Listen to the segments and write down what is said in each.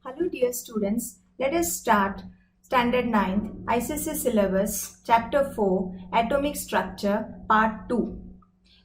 Hello dear students, let us start Standard 9th ICSE syllabus Chapter 4 Atomic Structure Part 2.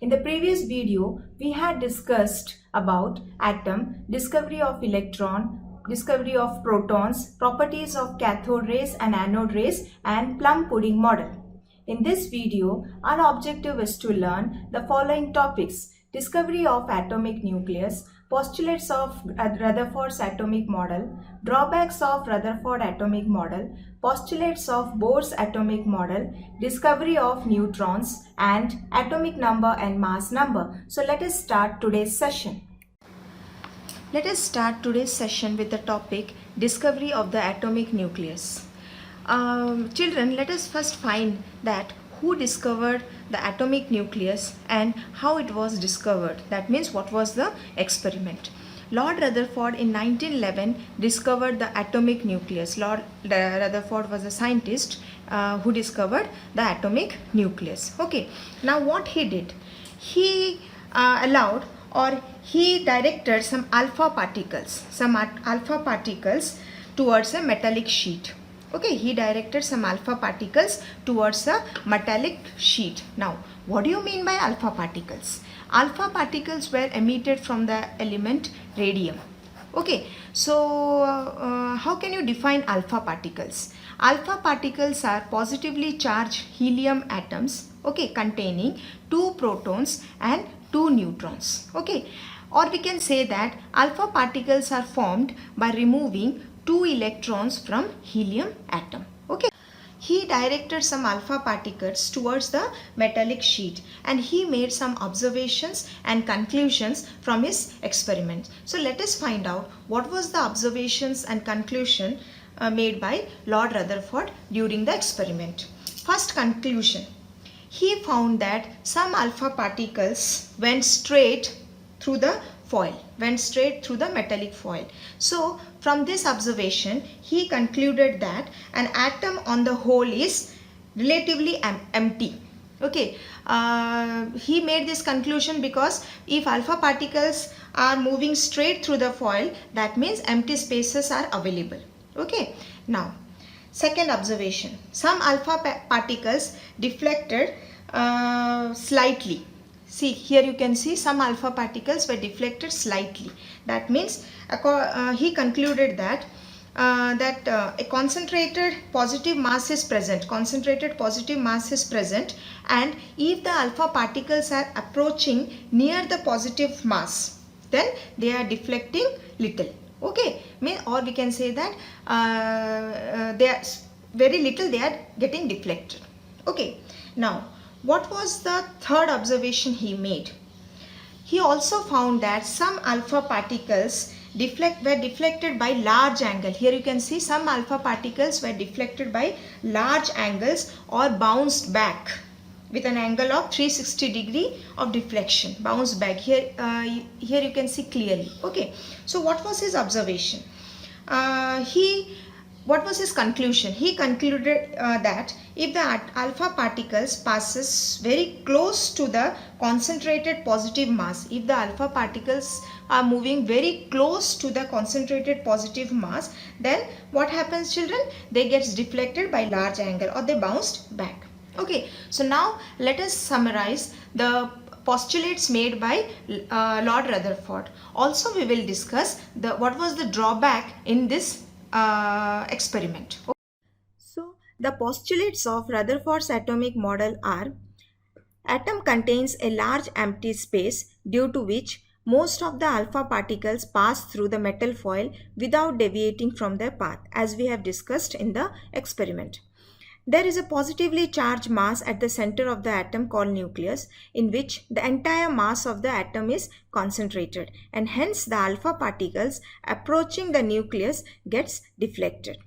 In the previous video, we had discussed about atom, discovery of electron, discovery of protons, properties of cathode rays and anode rays, and plum pudding model. In this video, our objective is to learn the following topics: discovery of atomic nucleus, postulates of Rutherford's atomic model, drawbacks of Rutherford atomic model, postulates of Bohr's atomic model, discovery of neutrons, and atomic number and mass number. So let us start today's session. Let us start today's session with the topic discovery of the atomic nucleus. Children, let us first find that who discovered the atomic nucleus and how it was discovered. That means what was the experiment. Lord Rutherford in 1911 discovered the atomic nucleus. Lord Rutherford was a scientist who discovered the atomic nucleus. Okay, now what he did? He allowed or he directed some alpha particles towards a metallic sheet. Okay, he directed some alpha particles towards a metallic sheet. Now, what do you mean by alpha particles? Alpha particles were emitted from the element radium. Okay, so how can you define alpha particles? Alpha particles are positively charged helium atoms, okay, containing 2 protons and 2 neutrons. Okay, or we can say that alpha particles are formed by removing 2 electrons from helium atom. Okay, he directed some alpha particles towards the metallic sheet and he made some observations and conclusions from his experiments. So let us find out what was the observations and conclusion made by Lord Rutherford during the experiment. First conclusion, he found that some alpha particles went straight through the metallic foil. So from this observation, he concluded that an atom on the whole is relatively empty. Okay, he made this conclusion because if alpha particles are moving straight through the foil, that means empty spaces are available. Okay, now second observation, some alpha particles deflected slightly. See, here you can see some alpha particles were deflected slightly. That means he concluded that a concentrated positive mass is present. And if the alpha particles are approaching near the positive mass, then they are deflecting little. Okay, or we can say that they are very little, they are getting deflected. Okay, now what was the third observation he made? He also found that some alpha particles were deflected by large angle. Here you can see some alpha particles were deflected by large angles or bounced back with an angle of 360 degree of deflection. Bounced back. Here you can see clearly. Okay. So what was his observation? What was his conclusion? He concluded that if the alpha particles passes very close to the concentrated positive mass, if the alpha particles are moving very close to the concentrated positive mass, then what happens, children? They get deflected by large angle or they bounced back. Okay, so now let us summarize the postulates made by Lord Rutherford. Also we will discuss what was the drawback in this experiment. So the postulates of Rutherford's atomic model are: atom contains a large empty space due to which most of the alpha particles pass through the metal foil without deviating from their path, as we have discussed in the experiment. There is a positively charged mass at the center of the atom called nucleus, in which the entire mass of the atom is concentrated, and hence the alpha particles approaching the nucleus gets deflected.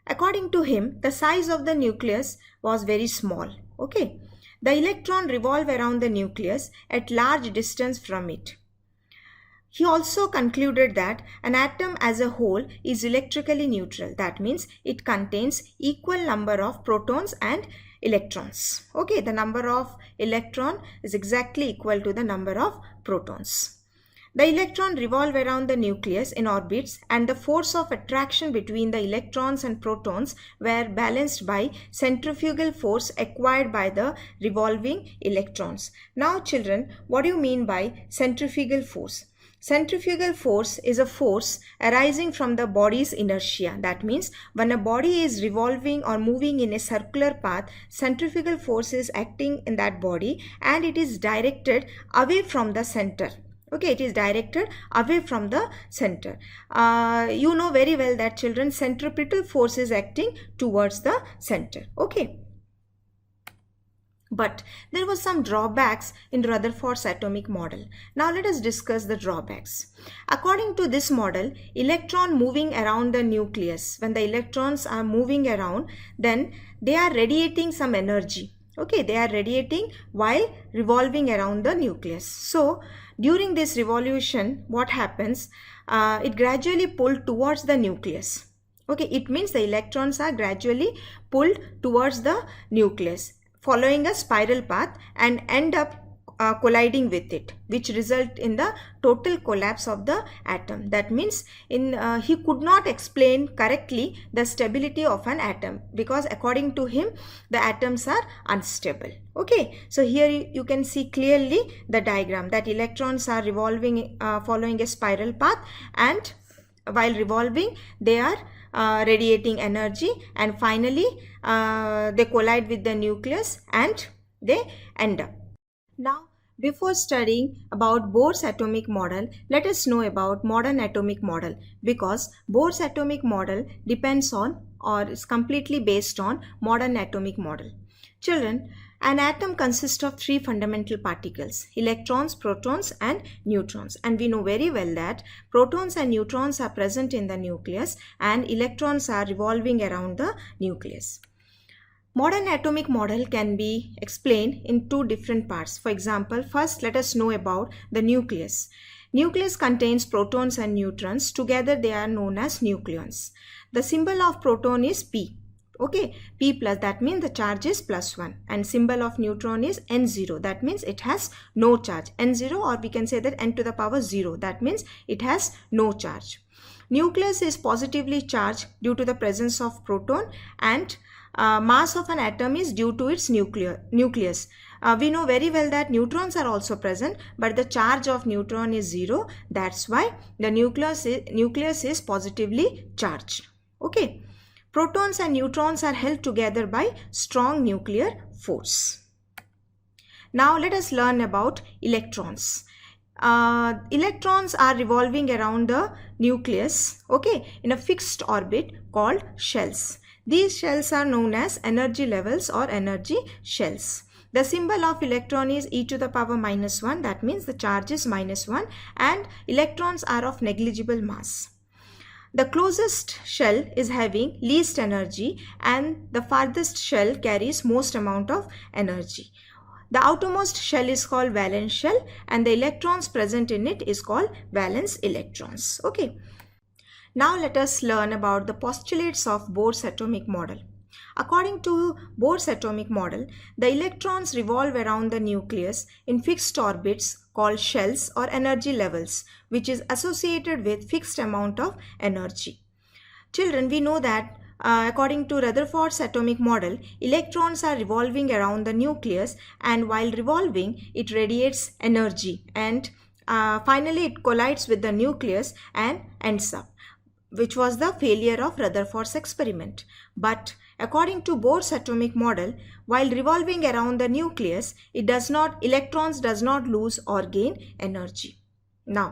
According to him, the size of the nucleus was very small. Okay, the electron revolve around the nucleus at large distance from it. He also concluded that an atom as a whole is electrically neutral. That means it contains equal number of protons and electrons. Okay, the number of electron is exactly equal to the number of protons. The electron revolve around the nucleus in orbits, and the force of attraction between the electrons and protons were balanced by centrifugal force acquired by the revolving electrons. Now children, what do you mean by centrifugal force? Centrifugal force is a force arising from the body's inertia. That means when a body is revolving or moving in a circular path, centrifugal force is acting in that body and it is directed away from the center. Okay, it is directed away from the center. You know very well that children, centripetal force is acting towards the center. Okay. But there were some drawbacks in Rutherford's atomic model. Now let us discuss the drawbacks. According to this model, electron moving around the nucleus, when the electrons are moving around, then they are radiating some energy. Okay, they are radiating while revolving around the nucleus. So during this revolution, what happens? It gradually pulled towards the nucleus. Okay, it means the electrons are gradually pulled towards the nucleus, following a spiral path and end up colliding with it, which result in the total collapse of the atom. That means he could not explain correctly the stability of an atom, because according to him the atoms are unstable. Okay, so here you can see clearly the diagram that electrons are revolving following a spiral path, and while revolving they are radiating energy, and finally they collide with the nucleus and they end up. Now, before studying about Bohr's atomic model, let us know about modern atomic model, because Bohr's atomic model depends on or is completely based on modern atomic model. Children, an atom consists of three fundamental particles: electrons, protons and neutrons. And we know very well that protons and neutrons are present in the nucleus and electrons are revolving around the nucleus. Modern atomic model can be explained in two different parts. For example, first let us know about the nucleus. Nucleus contains protons and neutrons. Together they are known as nucleons. The symbol of proton is P. Okay, P plus, that means the charge is +1, and symbol of neutron is N0, that means it has no charge. N0, or we can say that N to the power 0, that means it has no charge. Nucleus is positively charged due to the presence of proton, and mass of an atom is due to its nucleus. We know very well that neutrons are also present, but the charge of neutron is 0. That's why the nucleus is positively charged. Okay. Protons and neutrons are held together by strong nuclear force. Now let us learn about electrons. Electrons are revolving around the nucleus, okay, in a fixed orbit called shells. These shells are known as energy levels or energy shells. The symbol of electron is e to the power -1, that means the charge is -1, and electrons are of negligible mass. The closest shell is having least energy and the farthest shell carries most amount of energy. The outermost shell is called valence shell and the electrons present in it is called valence electrons. Okay. Now let us learn about the postulates of Bohr's atomic model. According to Bohr's atomic model, the electrons revolve around the nucleus in fixed orbits called shells or energy levels, which is associated with fixed amount of energy. Children, we know that according to Rutherford's atomic model, electrons are revolving around the nucleus, and while revolving, it radiates energy, and finally it collides with the nucleus and ends up, which was the failure of Rutherford's experiment. But according to Bohr's atomic model, while revolving around the nucleus, electrons does not lose or gain energy. Now,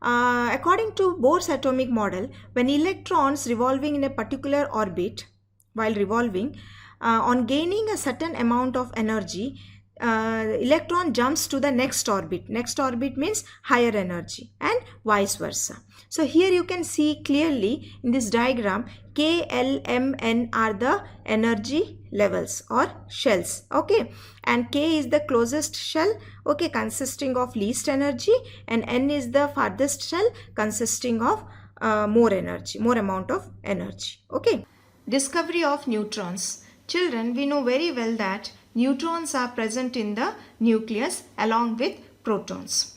according to Bohr's atomic model, when electrons revolving in a particular orbit, while revolving, on gaining a certain amount of energy, electron jumps to the next orbit. Next orbit means higher energy, and vice versa. So here you can see clearly in this diagram, K, L, M, N are the energy levels or shells. Okay, and K is the closest shell, okay, consisting of least energy, and N is the farthest shell consisting of more amount of energy. Okay. Discovery of neutrons. Children, we know very well that neutrons are present in the nucleus along with protons.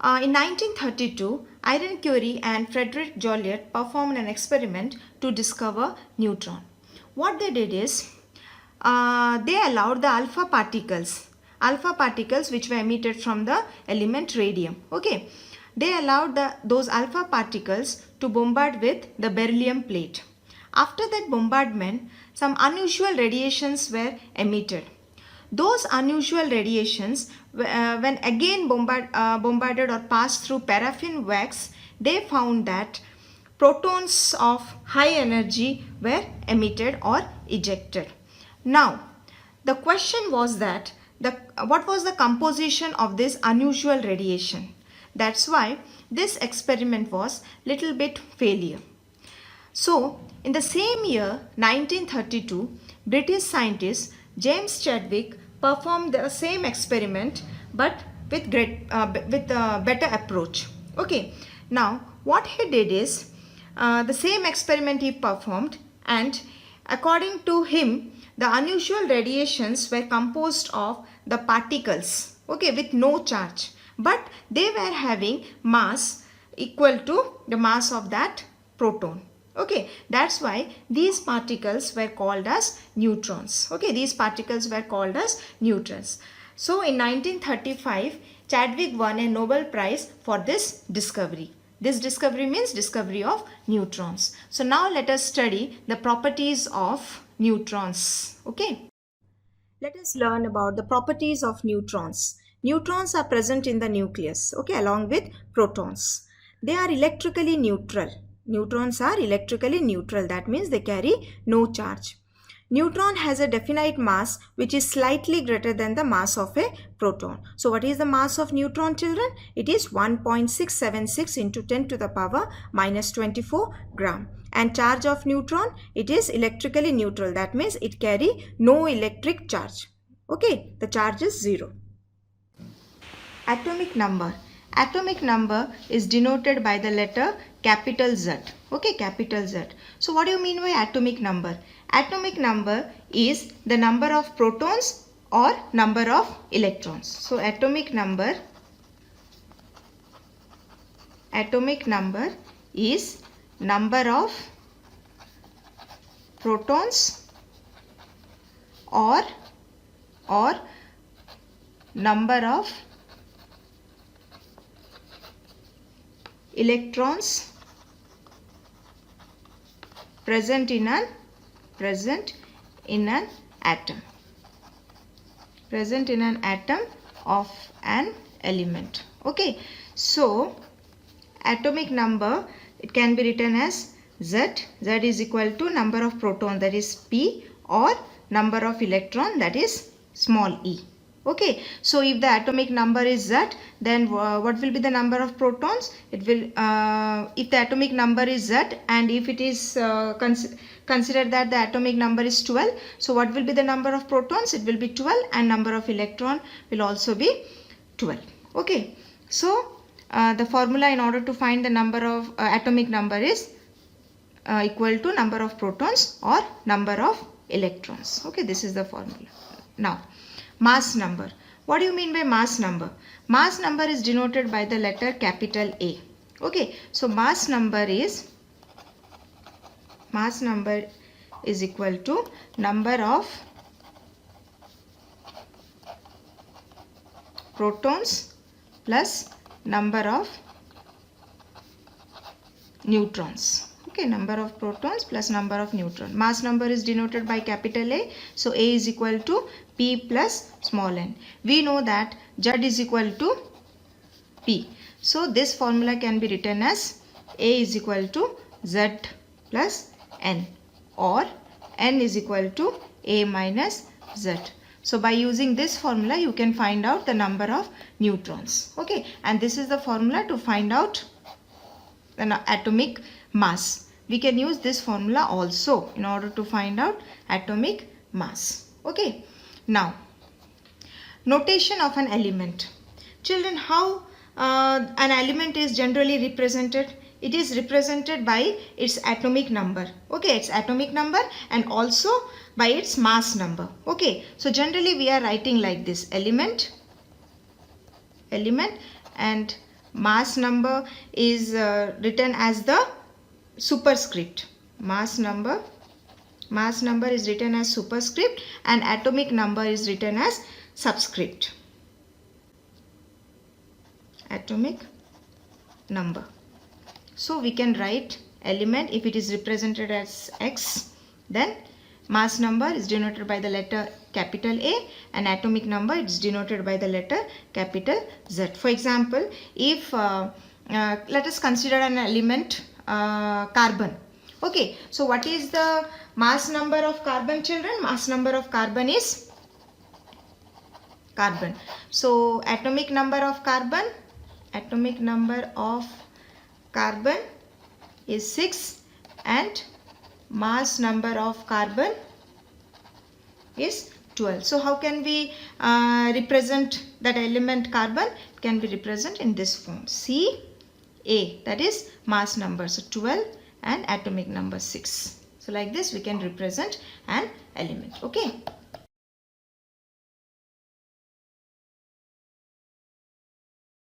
In 1932, Irene Curie and Frederick Joliot performed an experiment to discover neutron. What they did is, they allowed the alpha particles which were emitted from the element radium. Okay, they allowed those alpha particles to bombard with the beryllium plate. After that bombardment, some unusual radiations were emitted. Those unusual radiations, when again bombarded or passed through paraffin wax, they found that protons of high energy were emitted or ejected. Now, the question was that what was the composition of this unusual radiation? That's why this experiment was little bit failure. So, in the same year, 1932, British scientist James Chadwick performed the same experiment but with better approach. Okay, now what he did is, the same experiment he performed, and according to him, the unusual radiations were composed of the particles, okay, with no charge, but they were having mass equal to the mass of that proton. Okay, that's why these particles were called as neutrons. Okay, these particles were called as neutrons. So in 1935, Chadwick won a Nobel Prize for this discovery. This discovery means discovery of neutrons. So now let us study the properties of neutrons. Okay, let us learn about the properties of neutrons. Neutrons are present in the nucleus, okay, along with protons. They are electrically neutral. Neutrons are electrically neutral. That means they carry no charge. Neutron has a definite mass which is slightly greater than the mass of a proton. So what is the mass of neutron, children? It is 1.676 into 10 to the power minus 24 gram. And charge of neutron, it is electrically neutral. That means it carry no electric charge. Okay, the charge is 0. Atomic number. Atomic number is denoted by the letter capital Z. Okay, capital Z. So what do you mean by atomic number? Atomic number is the number of protons or number of electrons. So atomic number is number of protons or number of electrons present in an atom. Present in an atom of an element. Okay, so atomic number, it can be written as Z. Z is equal to number of proton, that is P, or number of electron, that is small e. Okay, so if the atomic number is Z, then what will be the number of protons? It will, if the atomic number is Z, and if it is consider that the atomic number is 12, so what will be the number of protons? It will be 12, and number of electron will also be 12. Okay, so the formula in order to find the number of atomic number is equal to number of protons or number of electrons. Okay, this is the formula. Now, mass number. What do you mean by mass number? Mass number is denoted by the letter capital A. Okay, so mass number is equal to number of protons plus number of neutrons. Okay, number of protons plus number of neutron. Mass number is denoted by capital A. So A is equal to P plus small n. We know that Z is equal to P. So this formula can be written as A is equal to Z plus N, or N is equal to A minus Z. So by using this formula, you can find out the number of neutrons. Okay, and this is the formula to find out the atomic mass. We can use this formula also in order to find out atomic mass. Okay, now notation of an element. Children, how an element is generally represented? It is represented by its atomic number. Okay, its atomic number and also by its mass number. Okay, so generally we are writing like this: element, and mass number is written as the superscript. Mass number is written as superscript and atomic number is written as subscript. Atomic number. So we can write element, if it is represented as X, then mass number is denoted by the letter capital A and atomic number is denoted by the letter capital Z. For example, if let us consider an element carbon. Okay, so what is the mass number of carbon, children? Mass number of carbon is carbon. So atomic number of carbon is 6 and mass number of carbon is 12. So how can we represent that element carbon? It can be represented in this form, Ca, that is mass number, so 12 and atomic number 6. So like this we can represent an element. Okay.